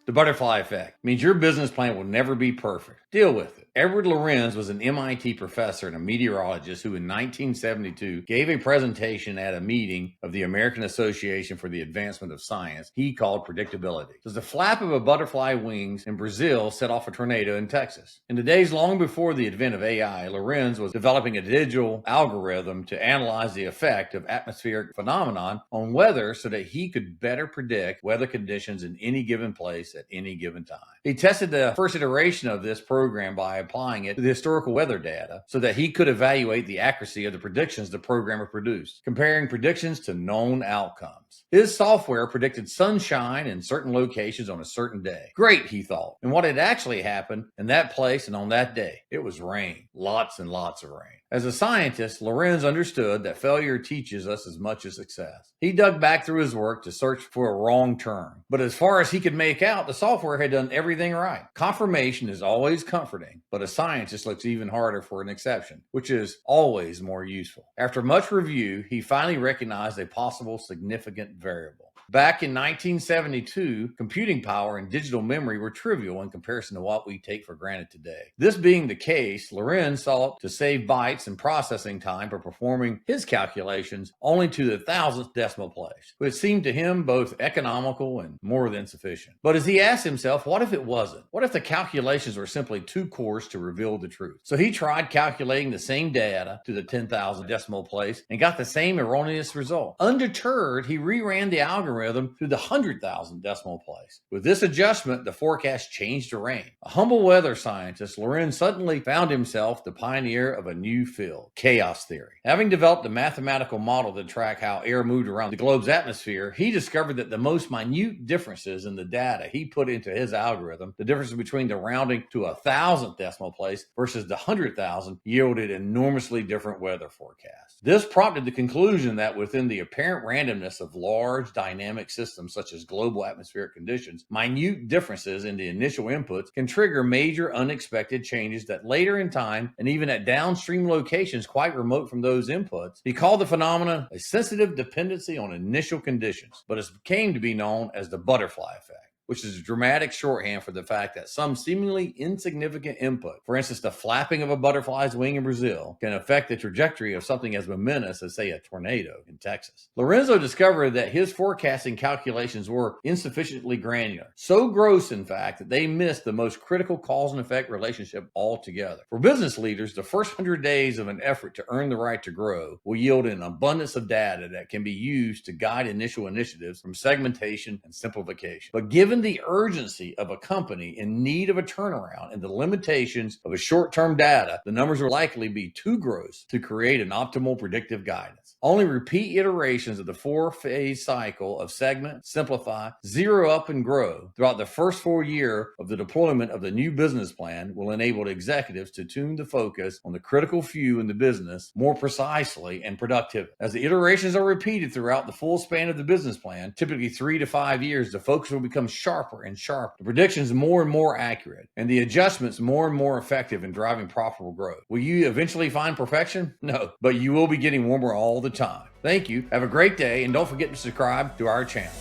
The butterfly effect means your business plan will never be perfect. Deal with it. Edward Lorenz was an MIT professor and a meteorologist who in 1972 gave a presentation at a meeting of the American Association for the Advancement of Science he called predictability. Does the flap of a butterfly wings in Brazil set off a tornado in Texas? In the days long before the advent of AI, Lorenz was developing a digital algorithm to analyze the effect of atmospheric phenomenon on weather so that he could better predict weather conditions in any given place at any given time. He tested the first iteration of this program by applying it to the historical weather data so that he could evaluate the accuracy of the predictions the programmer produced, comparing predictions to known outcomes. His software predicted sunshine in certain locations on a certain day. Great, he thought. And what had actually happened in that place and on that day? It was rain. Lots and lots of rain. As a scientist, Lorenz understood that failure teaches us as much as success. He dug back through his work to search for a wrong turn. But as far as he could make out, the software had done everything right. Confirmation is always comforting, but a scientist looks even harder for an exception, which is always more useful. After much review, he finally recognized a possible significant variable. Back in 1972, computing power and digital memory were trivial in comparison to what we take for granted today. This being the case, Lorenz sought to save bytes and processing time for performing his calculations only to the thousandth decimal place, which seemed to him both economical and more than sufficient. But as he asked himself, what if it wasn't? What if the calculations were simply too coarse to reveal the truth? So he tried calculating the same data to the 10,000th decimal place and got the same erroneous result. Undeterred, he reran the algorithm to the 100,000th decimal place. With this adjustment, the forecast changed to rain. A humble weather scientist, Lorenz suddenly found himself the pioneer of a new field, chaos theory. Having developed a mathematical model to track how air moved around the globe's atmosphere, he discovered that the most minute differences in the data he put into his algorithm, the difference between the rounding to 1,000th decimal place versus the 100,000, yielded enormously different weather forecasts. This prompted the conclusion that within the apparent randomness of large dynamic systems such as global atmospheric conditions, minute differences in the initial inputs can trigger major unexpected changes that later in time and even at downstream locations quite remote from those inputs. He called the phenomenon a sensitive dependency on initial conditions, but it came to be known as the butterfly effect, which is a dramatic shorthand for the fact that some seemingly insignificant input, for instance, the flapping of a butterfly's wing in Brazil, can affect the trajectory of something as momentous as, say, a tornado in Texas. Lorenzo discovered that his forecasting calculations were insufficiently granular, so gross, in fact, that they missed the most critical cause and effect relationship altogether. For business leaders, the first 100 days of an effort to earn the right to grow will yield an abundance of data that can be used to guide initial initiatives from segmentation and simplification. But given the urgency of a company in need of a turnaround and the limitations of a short-term data, the numbers will likely be too gross to create an optimal predictive guidance. Only repeat iterations of the four-phase cycle of segment, simplify, zero up, and grow throughout the first 4 years of the deployment of the new business plan will enable executives to tune the focus on the critical few in the business more precisely and productively. As the iterations are repeated throughout the full span of the business plan, typically 3 to 5 years, the focus will become sharper and sharper, the predictions more and more accurate, and the adjustments more and more effective in driving profitable growth. Will you eventually find perfection? No, but you will be getting warmer all the time. Thank you. Have a great day, and don't forget to subscribe to our channel.